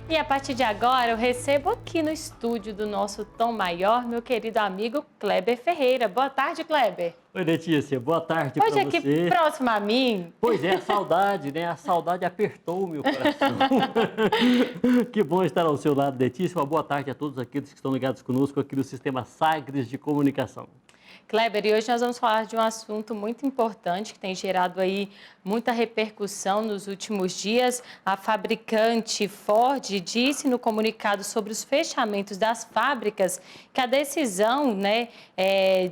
E a partir de agora, eu recebo aqui no estúdio do nosso Tom Maior, meu querido amigo Kleber Ferreira. Boa tarde, Kleber. Oi, Letícia, boa tarde para Hoje aqui você. próximo a mim. Pois é, a saudade, né? A saudade apertou o meu coração. Que bom estar ao seu lado, Letícia. Uma boa tarde a todos aqueles que estão ligados conosco aqui no Sistema Sagres de Comunicação. Kleber, e hoje nós vamos falar de um assunto muito importante que tem gerado aí muita repercussão nos últimos dias. A fabricante Ford disse no comunicado sobre os fechamentos das fábricas que a decisão,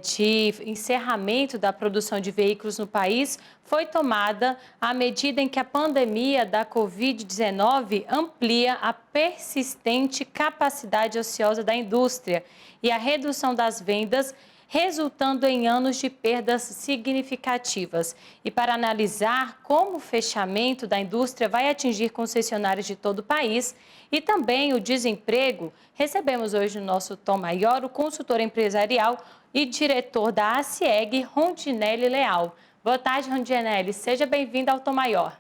de encerramento da produção de veículos no país foi tomada à medida em que a pandemia da Covid-19 amplia a persistente capacidade ociosa da indústria e a redução das vendas, resultando em anos de perdas significativas. E para analisar como o fechamento da indústria vai atingir concessionários de todo o país e também o desemprego, recebemos hoje no nosso Tom Maior o consultor empresarial e diretor da ACIEG, Rondinelli Leal. Boa tarde, Rondinelli. Seja bem-vindo ao Tom Maior.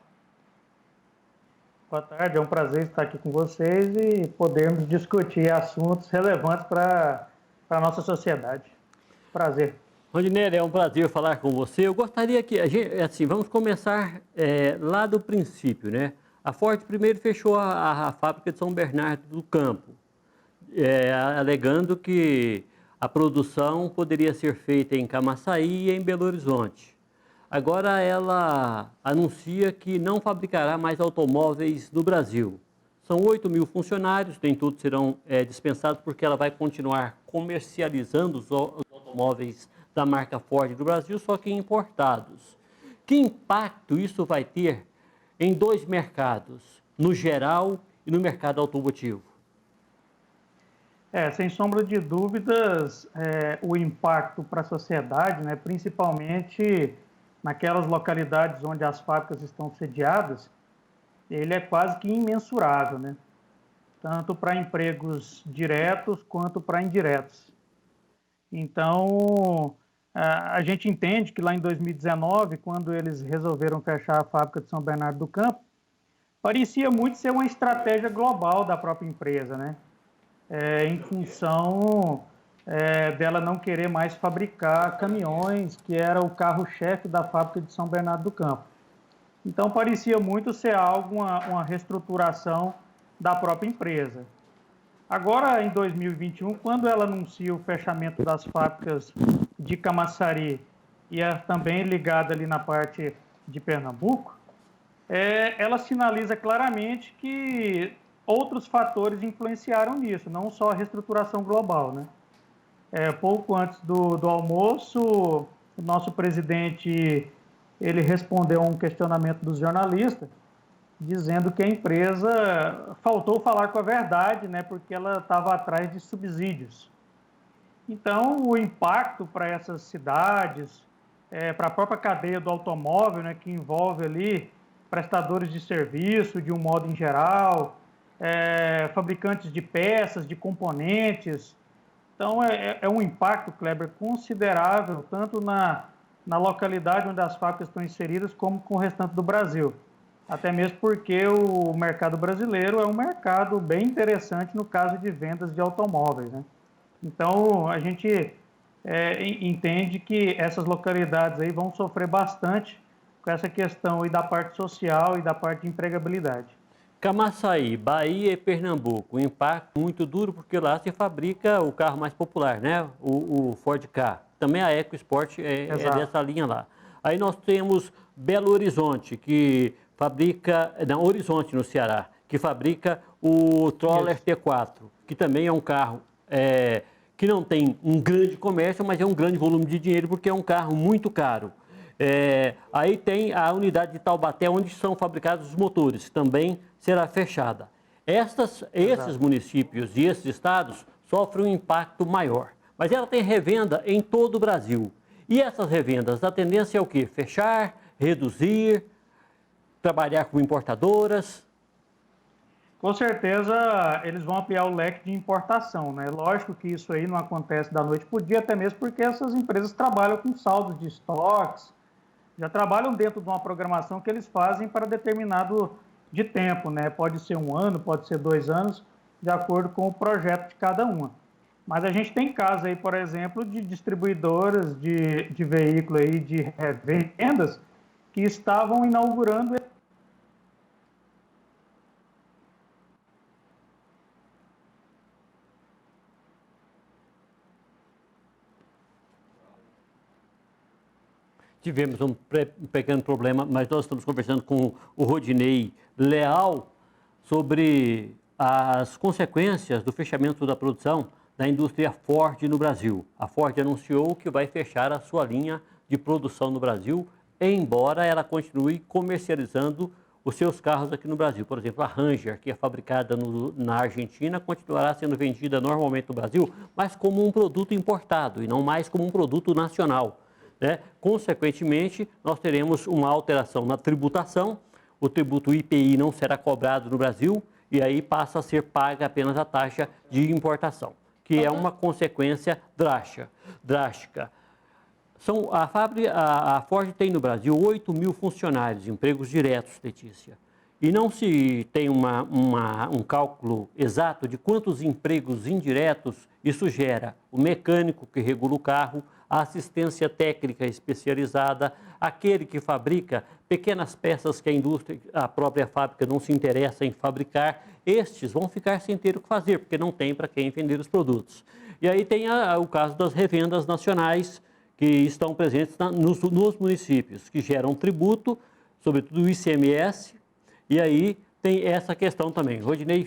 Boa tarde, é um prazer estar aqui com vocês e podermos discutir assuntos relevantes para a nossa sociedade. Prazer. Rondinelli, é um prazer falar com você. Eu gostaria que, vamos começar lá do princípio, né? A Ford primeiro fechou a fábrica de São Bernardo do Campo, alegando que a produção poderia ser feita em Camaçari e em Belo Horizonte. Agora ela anuncia que não fabricará mais automóveis no Brasil. São 8.000 funcionários, nem todos serão dispensados, porque ela vai continuar comercializando os automóveis da marca Ford do Brasil, só que importados. Que impacto isso vai ter em dois mercados, no geral e no mercado automotivo? Sem sombra de dúvidas, o impacto para a sociedade, né, principalmente naquelas localidades onde as fábricas estão sediadas, ele é quase que imensurável, né? Tanto para empregos diretos quanto para indiretos. Então, a gente entende que lá em 2019, quando eles resolveram fechar a fábrica de São Bernardo do Campo, parecia muito ser uma estratégia global da própria empresa, né? Em função dela não querer mais fabricar caminhões, que era o carro-chefe da fábrica de São Bernardo do Campo. Então, parecia muito ser algo, uma reestruturação da própria empresa. Agora, em 2021, quando ela anuncia o fechamento das fábricas de Camaçari e também ligada ali na parte de Pernambuco, ela sinaliza claramente que outros fatores influenciaram nisso, não só a reestruturação global, né? Pouco antes do almoço, o nosso presidente ele respondeu a um questionamento dos jornalistas, dizendo que a empresa faltou falar com a verdade, né, porque ela estava atrás de subsídios. Então, o impacto para essas cidades, para a própria cadeia do automóvel, né, que envolve ali prestadores de serviço, de um modo em geral, fabricantes de peças, de componentes. Então, é um impacto, Kleber, considerável, tanto na localidade onde as fábricas estão inseridas, como com o restante do Brasil. Até mesmo porque o mercado brasileiro é um mercado bem interessante no caso de vendas de automóveis, né? Então, a gente entende que essas localidades aí vão sofrer bastante com essa questão aí da parte social e da parte de empregabilidade. Camaçari, Bahia e Pernambuco, um impacto muito duro, porque lá se fabrica o carro mais popular, né? O Ford Ka. Também a EcoSport é dessa linha lá. Aí nós temos Belo Horizonte, que fabrica, não, Horizonte no Ceará, que fabrica o Troller T4, que também é um carro que não tem um grande comércio, mas é um grande volume de dinheiro, porque é um carro muito caro. Aí tem a unidade de Taubaté, onde são fabricados os motores, também será fechada. Esses municípios e esses estados sofrem um impacto maior, mas ela tem revenda em todo o Brasil. E essas revendas, a tendência é o quê? Fechar, reduzir, trabalhar com importadoras? Com certeza, eles vão ampliar o leque de importação, né? Lógico que isso aí não acontece da noite para o dia, até mesmo porque essas empresas trabalham com saldos de estoques, já trabalham dentro de uma programação que eles fazem para determinado de tempo, né? Pode ser 1 ano, pode ser 2 anos, de acordo com o projeto de cada uma. Mas a gente tem casos aí, por exemplo, de distribuidoras de veículo aí, de revendas, que estavam inaugurando. Tivemos um pequeno problema, mas nós estamos conversando com o Rodinei Leal sobre as consequências do fechamento da produção da indústria Ford no Brasil. A Ford anunciou que vai fechar a sua linha de produção no Brasil, embora ela continue comercializando os seus carros aqui no Brasil. Por exemplo, a Ranger, que é fabricada na Argentina, continuará sendo vendida normalmente no Brasil, mas como um produto importado e não mais como um produto nacional, né? Consequentemente, nós teremos uma alteração na tributação, o tributo IPI não será cobrado no Brasil e aí passa a ser paga apenas a taxa de importação, que é uma consequência drástica. A Ford tem no Brasil 8 mil funcionários, empregos diretos, Letícia. E não se tem um cálculo exato de quantos empregos indiretos isso gera. O mecânico que regula o carro, a assistência técnica especializada, aquele que fabrica pequenas peças que a própria fábrica não se interessa em fabricar, estes vão ficar sem ter o que fazer, porque não tem para quem vender os produtos. E aí tem o caso das revendas nacionais, que estão presentes nos municípios, que geram tributo, sobretudo o ICMS, e aí tem essa questão também. Rodinei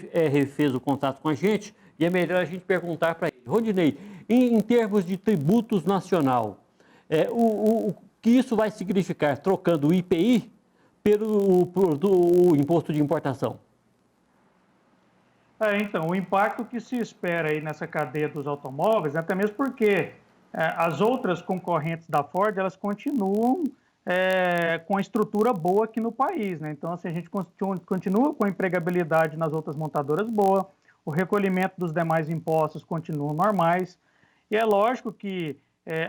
fez o contato com a gente e é melhor a gente perguntar para ele. Rodinei, em termos de tributos nacional, o que isso vai significar trocando o IPI pelo imposto de importação? Então, o impacto que se espera aí nessa cadeia dos automóveis, até mesmo porque as outras concorrentes da Ford, elas continuam com a estrutura boa aqui no país, né? Então, assim, a gente continua com a empregabilidade nas outras montadoras boa, o recolhimento dos demais impostos continua normais, e é lógico que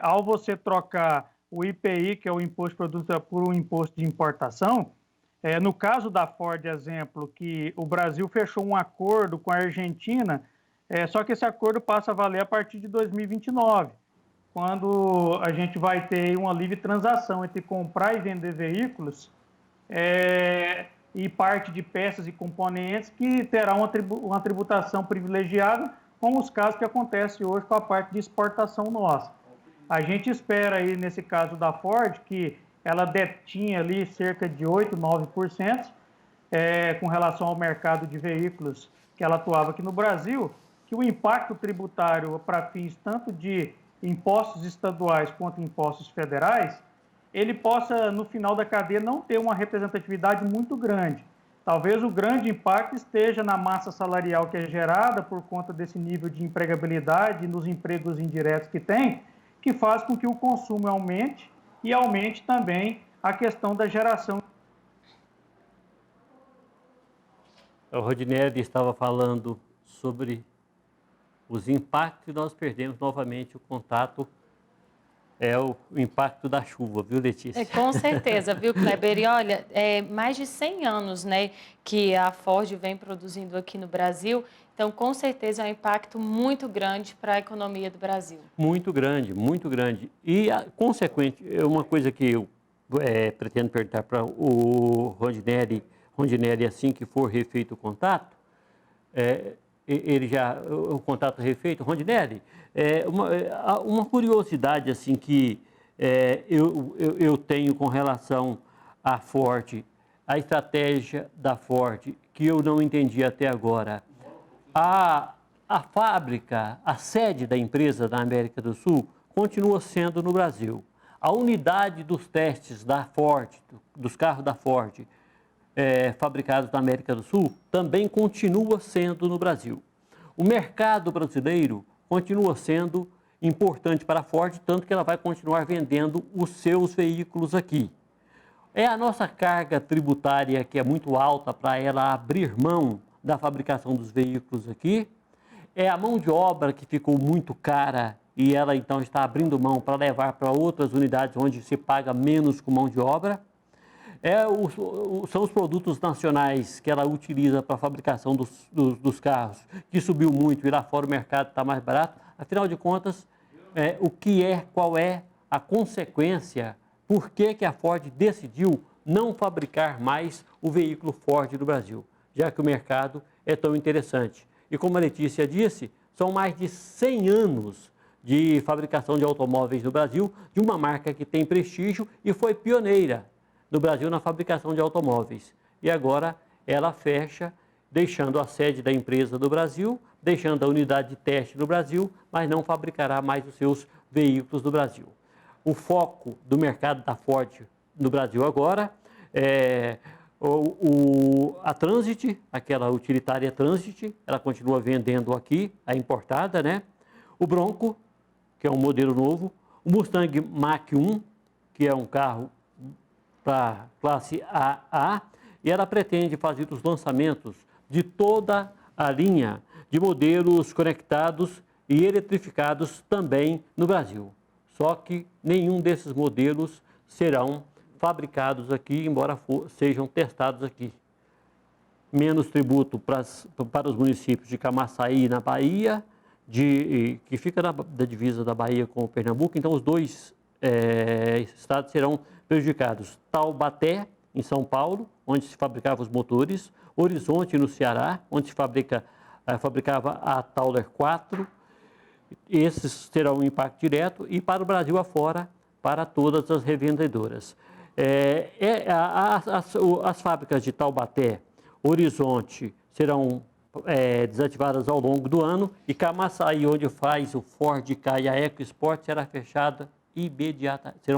ao você trocar o IPI, que é o imposto de produto, por um imposto de importação, no caso da Ford, exemplo, que o Brasil fechou um acordo com a Argentina, só que esse acordo passa a valer a partir de 2029, quando a gente vai ter uma livre transação entre comprar e vender veículos e parte de peças e componentes que terá uma tributação privilegiada, como os casos que acontecem hoje com a parte de exportação nossa. A gente espera aí, nesse caso da Ford, que ela detinha ali cerca de 8%, 9% com relação ao mercado de veículos que ela atuava aqui no Brasil, que o impacto tributário para fins tanto de impostos estaduais quanto impostos federais, ele possa, no final da cadeia, não ter uma representatividade muito grande. Talvez o grande impacto esteja na massa salarial que é gerada por conta desse nível de empregabilidade nos empregos indiretos que tem, que faz com que o consumo aumente e aumente também a questão da geração. O Rodinei estava falando sobre os impactos e nós perdemos novamente o contato, o impacto da chuva, viu, Letícia? Com certeza, viu, Kleber? E olha, mais de 100 anos, né, que a Ford vem produzindo aqui no Brasil, então com certeza é um impacto muito grande para a economia do Brasil. Muito grande, muito grande. E, consequente, uma coisa que eu pretendo perguntar para o Rondinelli, assim que for refeito o contato, o contato refeito, Rondinelli, uma curiosidade assim que eu tenho com relação à Ford, a estratégia da Ford, que eu não entendi até agora. A fábrica, a sede da empresa da América do Sul, continua sendo no Brasil. A unidade dos testes da Ford, dos carros da Ford, fabricados na América do Sul, também continua sendo no Brasil. O mercado brasileiro continua sendo importante para a Ford, tanto que ela vai continuar vendendo os seus veículos aqui. É a nossa carga tributária que é muito alta para ela abrir mão da fabricação dos veículos aqui. É a mão de obra que ficou muito cara e ela então está abrindo mão para levar para outras unidades onde se paga menos com mão de obra. São os produtos nacionais que ela utiliza para a fabricação dos carros, que subiu muito e lá fora o mercado está mais barato. Afinal de contas, qual é a consequência, por que a Ford decidiu não fabricar mais o veículo Ford no Brasil, já que o mercado é tão interessante. E como a Letícia disse, são mais de 100 anos de fabricação de automóveis no Brasil, de uma marca que tem prestígio e foi pioneira no Brasil na fabricação de automóveis. E agora ela fecha, deixando a sede da empresa do Brasil, deixando a unidade de teste no Brasil, mas não fabricará mais os seus veículos no Brasil. O foco do mercado da Ford no Brasil agora é a Transit, aquela utilitária Transit, ela continua vendendo aqui, a importada, né? O Bronco, que é um modelo novo, o Mustang Mach-1, que é um carro para classe AA, e ela pretende fazer os lançamentos de toda a linha de modelos conectados e eletrificados também no Brasil. Só que nenhum desses modelos serão fabricados aqui, embora sejam testados aqui. Menos tributo para os municípios de Camaçari, na Bahia, que fica da divisa da Bahia com o Pernambuco, então os dois estados serão prejudicados. Taubaté, em São Paulo, onde se fabricavam os motores, Horizonte, no Ceará, onde se fabricava a Tauler 4, esses terão um impacto direto, e para o Brasil afora, para todas as revendedoras. As fábricas de Taubaté, Horizonte, serão desativadas ao longo do ano, e Camaçari, onde faz o Ford Ka e a EcoSport, serão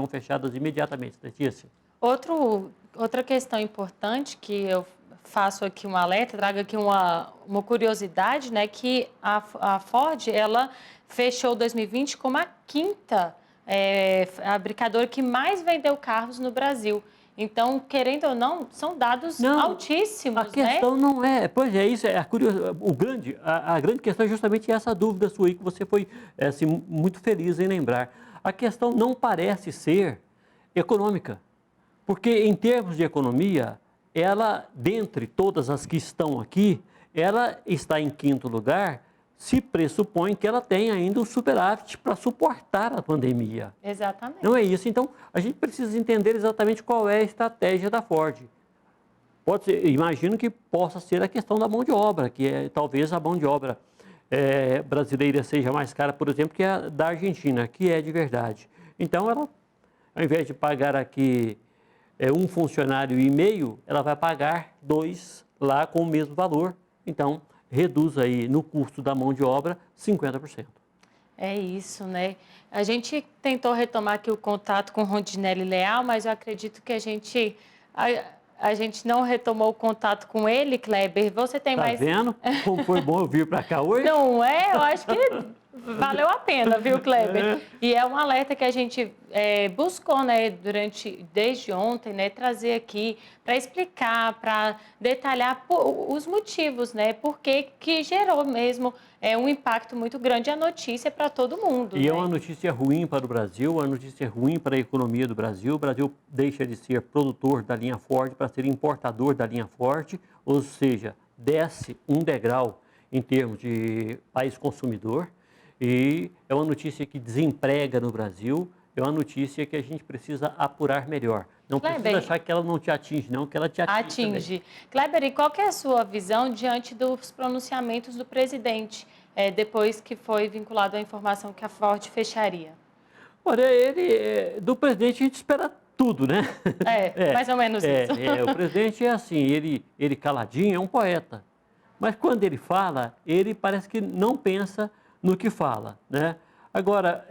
fechadas imediatamente. Letícia? Outra questão importante que eu faço aqui um alerta, trago aqui uma curiosidade, né, que a Ford, ela fechou 2020 como a quinta fabricadora que mais vendeu carros no Brasil. Então, querendo ou não, são dados altíssimos, a questão não é... Pois é, isso é a grande questão é justamente essa dúvida sua aí, que você foi assim, muito feliz em lembrar. A questão não parece ser econômica, porque em termos de economia, ela, dentre todas as que estão aqui, ela está em quinto lugar, se pressupõe que ela tem ainda um superávit para suportar a pandemia. Exatamente. Não é isso. Então, a gente precisa entender exatamente qual é a estratégia da Ford. Pode ser, imagino que possa ser a questão da mão de obra, que talvez a mão de obra brasileira seja mais cara, por exemplo, que a da Argentina, que é de verdade. Então, ela, ao invés de pagar aqui um funcionário e meio, ela vai pagar 2 lá com o mesmo valor. Então, reduz aí no custo da mão de obra 50%. É isso, né? A gente tentou retomar aqui o contato com o Rondinelli Leal, mas eu acredito que a gente não retomou o contato com ele, Kleber. Você tem mais... Tá vendo como foi bom eu vir para cá hoje? Não é? Eu acho que valeu a pena, viu, Kleber? E é um alerta que a gente buscou, né, desde ontem, né, trazer aqui para explicar, para detalhar os motivos, né, porque que gerou mesmo um impacto muito grande a notícia para todo mundo. E né? é uma notícia ruim para o Brasil, uma notícia ruim para a economia do Brasil. O Brasil deixa de ser produtor da linha Ford para ser importador da linha Ford, ou seja, desce um degrau em termos de país consumidor. E é uma notícia que desemprega no Brasil, é uma notícia que a gente precisa apurar melhor. Não precisa achar que ela não te atinge, não, que ela te atinge. Também. Kleber, e qual que é a sua visão diante dos pronunciamentos do presidente, depois que foi vinculado à informação que a Ford fecharia? Olha, do presidente a gente espera tudo, né? Mais ou menos isso. O presidente é assim, ele caladinho, é um poeta. Mas quando ele fala, ele parece que não pensa no que fala, né? Agora,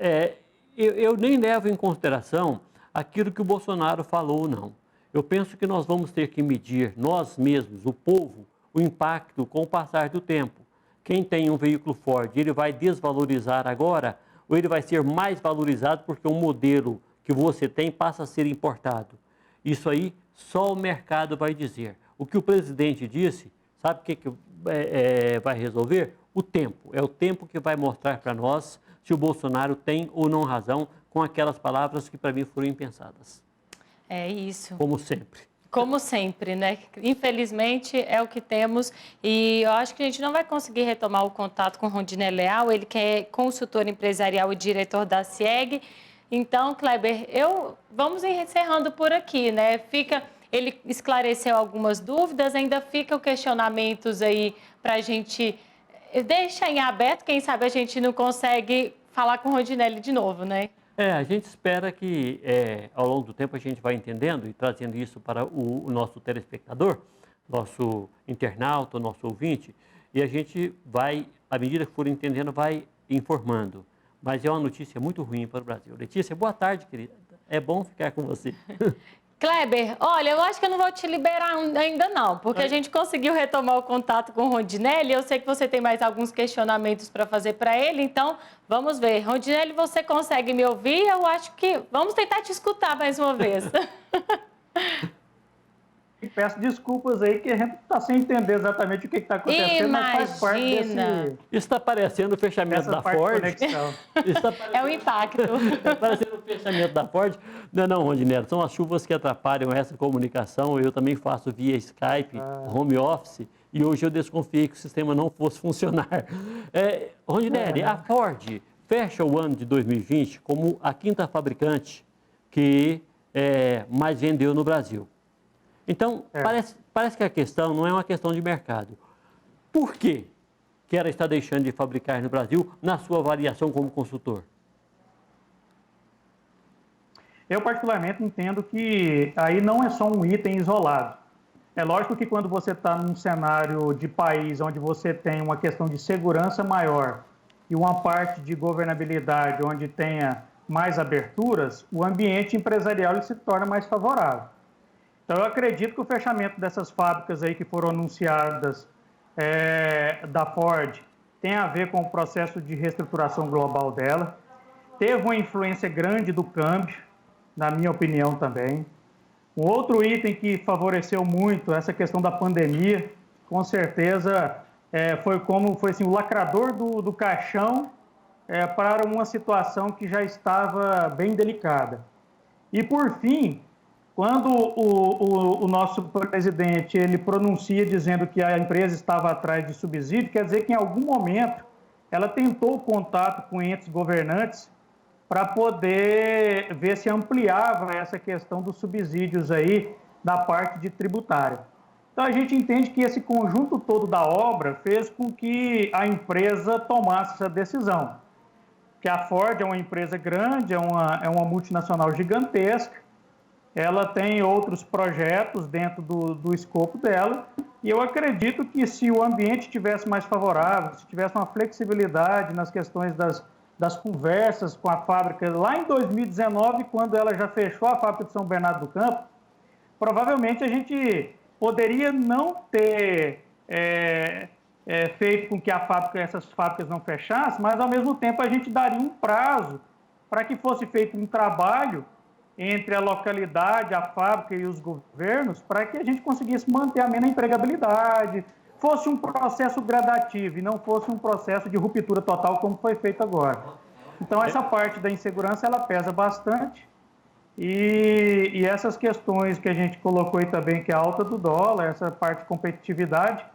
eu nem levo em consideração aquilo que o Bolsonaro falou, não. Eu penso que nós vamos ter que medir, nós mesmos, o povo, o impacto com o passar do tempo. Quem tem um veículo Ford, ele vai desvalorizar agora ou ele vai ser mais valorizado porque o modelo que você tem passa a ser importado? Isso aí só o mercado vai dizer. O que o presidente disse, sabe o que vai resolver? O tempo. É o tempo que vai mostrar para nós se o Bolsonaro tem ou não razão com aquelas palavras que para mim foram impensadas. É isso. Como sempre. Como sempre, né? Infelizmente é o que temos e eu acho que a gente não vai conseguir retomar o contato com o Rondinelli Leal, ele que é consultor empresarial e diretor da CIEG. Então, Kleber, vamos encerrando por aqui, né? Ele esclareceu algumas dúvidas, ainda ficam questionamentos aí para a gente deixar em aberto, quem sabe a gente não consegue falar com o Rondinelli de novo, né? A gente espera que ao longo do tempo a gente vai entendendo e trazendo isso para o nosso telespectador, nosso internauta, nosso ouvinte, e a gente vai, à medida que for entendendo, vai informando. Mas é uma notícia muito ruim para o Brasil. Letícia, boa tarde, querida. É bom ficar com você. Kleber, olha, eu acho que eu não vou te liberar ainda não, porque a gente conseguiu retomar o contato com o Rondinelli. Eu sei que você tem mais alguns questionamentos para fazer para ele, então vamos ver. Rondinelli, você consegue me ouvir? Eu acho que vamos tentar te escutar mais uma vez. Peço desculpas aí que a gente está sem entender exatamente o que está acontecendo, mas faz parte desse... Isso está parecendo o fechamento da Ford. É o impacto. Está parecendo o fechamento da Ford. Não, Rondinelli, são as chuvas que atrapalham essa comunicação. Eu também faço via Skype, home office, e hoje eu desconfiei que o sistema não fosse funcionar. Rondinelli, a Ford fecha o ano de 2020 como a quinta fabricante que mais vendeu no Brasil. Então, parece que a questão não é uma questão de mercado. Por quê que ela está deixando de fabricar no Brasil, na sua avaliação como consultor? Eu, particularmente, entendo que aí não é só um item isolado. É lógico que quando você está num cenário de país onde você tem uma questão de segurança maior e uma parte de governabilidade onde tenha mais aberturas, o ambiente empresarial ele se torna mais favorável. Então, eu acredito que o fechamento dessas fábricas aí que foram anunciadas da Ford tem a ver com o processo de reestruturação global dela. Teve uma influência grande do câmbio, na minha opinião também. Um outro item que favoreceu muito essa questão da pandemia, com certeza, foi assim, o lacrador do caixão para uma situação que já estava bem delicada. E, por fim, quando o nosso presidente ele pronuncia dizendo que a empresa estava atrás de subsídio, quer dizer que em algum momento ela tentou contato com entes governantes para poder ver se ampliava essa questão dos subsídios aí da parte de tributária. Então a gente entende que esse conjunto todo da obra fez com que a empresa tomasse essa decisão. Que a Ford é uma empresa grande, é uma multinacional gigantesca, ela tem outros projetos dentro do escopo dela, e eu acredito que se o ambiente tivesse mais favorável, se tivesse uma flexibilidade nas questões das conversas com a fábrica, lá em 2019, quando ela já fechou a fábrica de São Bernardo do Campo, provavelmente a gente poderia não ter feito com que essas fábricas não fechassem, mas ao mesmo tempo a gente daria um prazo para que fosse feito um trabalho entre a localidade, a fábrica e os governos, para que a gente conseguisse manter a mesma empregabilidade, fosse um processo gradativo e não fosse um processo de ruptura total como foi feito agora. Então, essa parte da insegurança, ela pesa bastante e essas questões que a gente colocou aí também, que é a alta do dólar, essa parte de competitividade,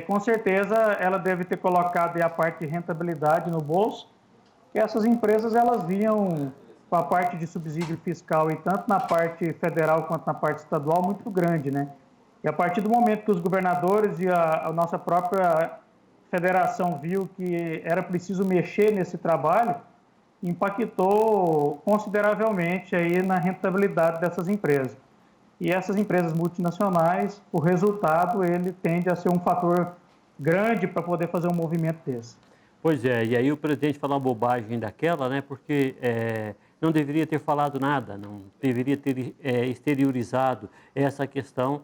com certeza ela deve ter colocado a parte de rentabilidade no bolso, e essas empresas, elas vinham com a parte de subsídio fiscal, e tanto na parte federal quanto na parte estadual, muito grande, né? E a partir do momento que os governadores e a nossa própria federação viu que era preciso mexer nesse trabalho, impactou consideravelmente aí na rentabilidade dessas empresas. E essas empresas multinacionais, o resultado, ele tende a ser um fator grande para poder fazer um movimento desse. Pois é, e aí o presidente falou uma bobagem daquela, né? Porque não deveria ter falado nada, não deveria ter exteriorizado essa questão,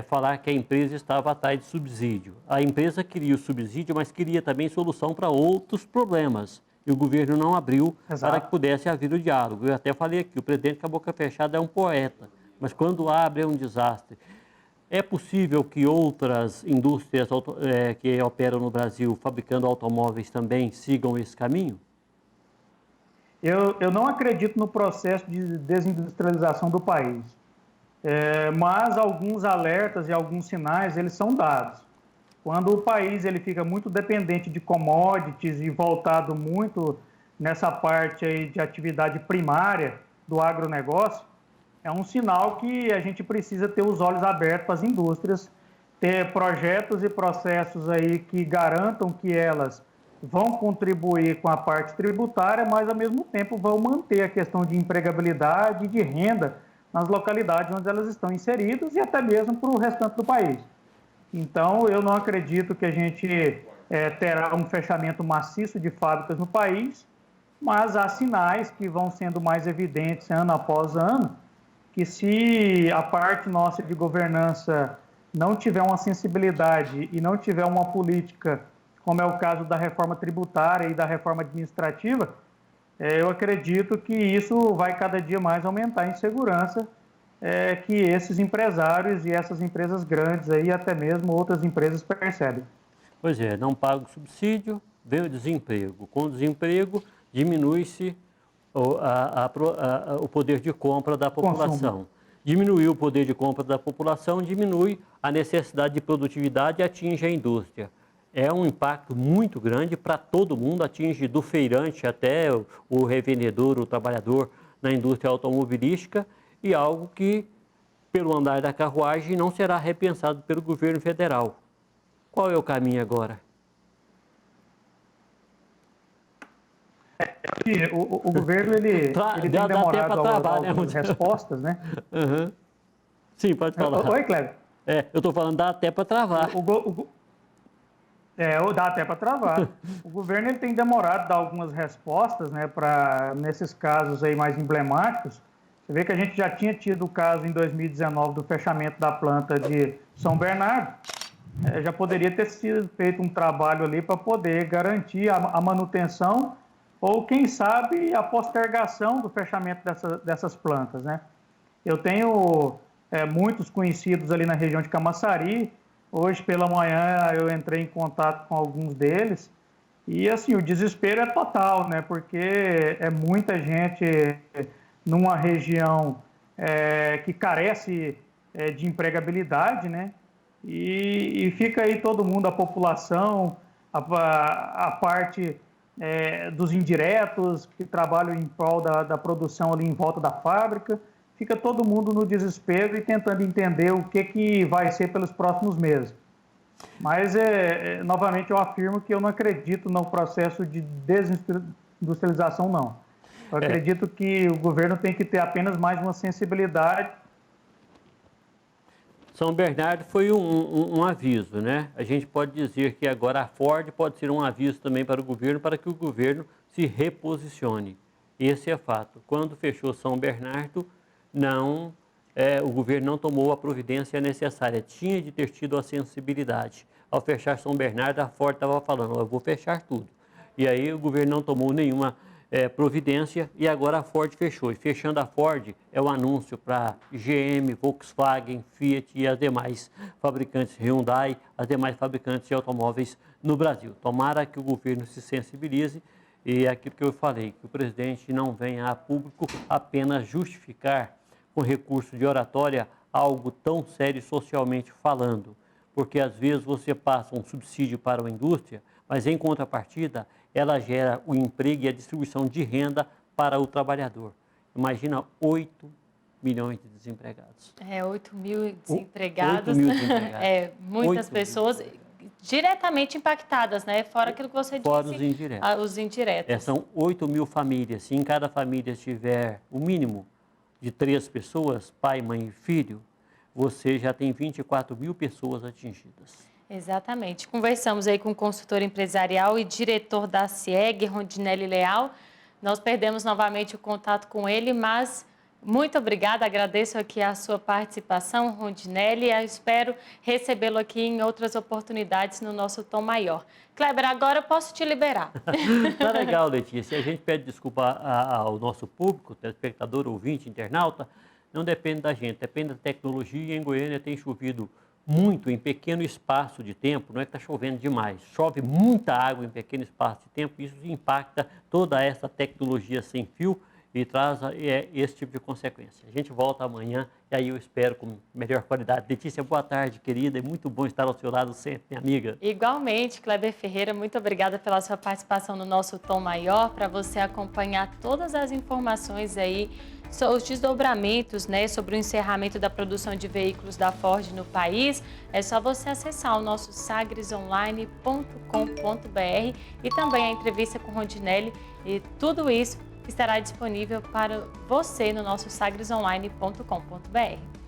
falar que a empresa estava atrás de subsídio. A empresa queria o subsídio, mas queria também solução para outros problemas. E o governo não abriu para que pudesse haver o diálogo. Eu até falei aqui, o presidente com a boca fechada é um poeta, mas quando abre é um desastre. É possível que outras indústrias que operam no Brasil fabricando automóveis também sigam esse caminho? Eu não acredito no processo de desindustrialização do país. mas alguns alertas e alguns sinais, eles são dados. Quando o país ele fica muito dependente de commodities e voltado muito nessa parte aí de atividade primária do agronegócio, é um sinal que a gente precisa ter os olhos abertos para as indústrias, ter projetos e processos aí que garantam que elas vão contribuir com a parte tributária, mas ao mesmo tempo vão manter a questão de empregabilidade e de renda nas localidades onde elas estão inseridas e até mesmo para o restante do país. Então, eu não acredito que a gente terá um fechamento maciço de fábricas no país, mas há sinais que vão sendo mais evidentes ano após ano, que se a parte nossa de governança não tiver uma sensibilidade e não tiver uma política, como é o caso da reforma tributária e da reforma administrativa, eu acredito que isso vai cada dia mais aumentar a insegurança que esses empresários e essas empresas grandes aí, até mesmo outras empresas percebem. Pois é, não paga o subsídio, vem o desemprego. Com o desemprego, diminui-se o poder de compra da população. Consumo. Diminuiu o poder de compra da população, diminui a necessidade de produtividade e atinge a indústria. É um impacto muito grande para todo mundo, atinge do feirante até o revendedor, o trabalhador na indústria automobilística, e algo que, pelo andar da carruagem, não será repensado pelo governo federal. Qual é o caminho agora? O governo ele tem demorado algumas respostas, né? Uhum. Sim, pode falar. Oi, Cléber. Eu estou falando, dá até para travar. Dá até para travar. O governo ele tem demorado a dar algumas respostas, né, nesses casos aí mais emblemáticos. Você vê que a gente já tinha tido o caso em 2019 do fechamento da planta de São Bernardo. Já poderia ter sido feito um trabalho ali para poder garantir a manutenção ou, quem sabe, a postergação do fechamento dessas plantas, né? Eu tenho muitos conhecidos ali na região de Camaçari. Hoje pela manhã eu entrei em contato com alguns deles e, assim, o desespero é total, né? Porque é muita gente numa região que carece de empregabilidade, né? E fica aí todo mundo, a população, a parte dos indiretos que trabalham em prol da produção ali em volta da fábrica, fica todo mundo no desespero e tentando entender o que vai ser pelos próximos meses. Mas, novamente, eu afirmo que eu não acredito no processo de desindustrialização, não. Eu acredito que o governo tem que ter apenas mais uma sensibilidade. São Bernardo foi um aviso, né? A gente pode dizer que agora a Ford pode ser um aviso também para o governo, para que o governo se reposicione. Esse é fato. Quando fechou São Bernardo, o governo não tomou a providência necessária. Tinha de ter tido a sensibilidade. Ao fechar São Bernardo, a Ford estava falando, eu vou fechar tudo. E aí o governo não tomou nenhuma providência e agora a Ford fechou. E fechando a Ford é o anúncio para GM, Volkswagen, Fiat e as demais fabricantes, Hyundai, as demais fabricantes de automóveis no Brasil. Tomara que o governo se sensibilize e é aquilo que eu falei, que o presidente não venha a público apenas justificar com recurso de oratória algo tão sério socialmente falando. Porque às vezes você passa um subsídio para a indústria, mas em contrapartida ela gera o emprego e a distribuição de renda para o trabalhador. Imagina 8 milhões de desempregados. 8 mil desempregados. 8 mil desempregados. Muitas pessoas diretamente impactadas, né? Fora aquilo que você disse. Fora os indiretos. Os indiretos. São 8 mil famílias. Se em cada família tiver o mínimo de 3 pessoas, pai, mãe e filho, você já tem 24 mil pessoas atingidas. Exatamente. Conversamos aí com o consultor empresarial e diretor da CIEG, Rondinelli Leal. Nós perdemos novamente o contato com ele, mas muito obrigada, agradeço aqui a sua participação, Rondinelli, e eu espero recebê-lo aqui em outras oportunidades no nosso Tom Maior. Kleber, agora eu posso te liberar. Tá legal, Letícia. A gente pede desculpa ao nosso público, telespectador, ouvinte, internauta. Não depende da gente, depende da tecnologia. Em Goiânia tem chovido muito em pequeno espaço de tempo, não é que está chovendo demais, chove muita água em pequeno espaço de tempo, isso impacta toda essa tecnologia sem fio e traz esse tipo de consequência. A gente volta amanhã e aí eu espero com melhor qualidade. Letícia, boa tarde, querida, é muito bom estar ao seu lado sempre, minha amiga. Igualmente, Kleber Ferreira, muito obrigada pela sua participação no nosso Tom Maior, para você acompanhar todas as informações aí, os desdobramentos, né, sobre o encerramento da produção de veículos da Ford no país. É só você acessar o nosso sagresonline.com.br e também a entrevista com Rondinelli, e tudo isso estará disponível para você no nosso sagresonline.com.br.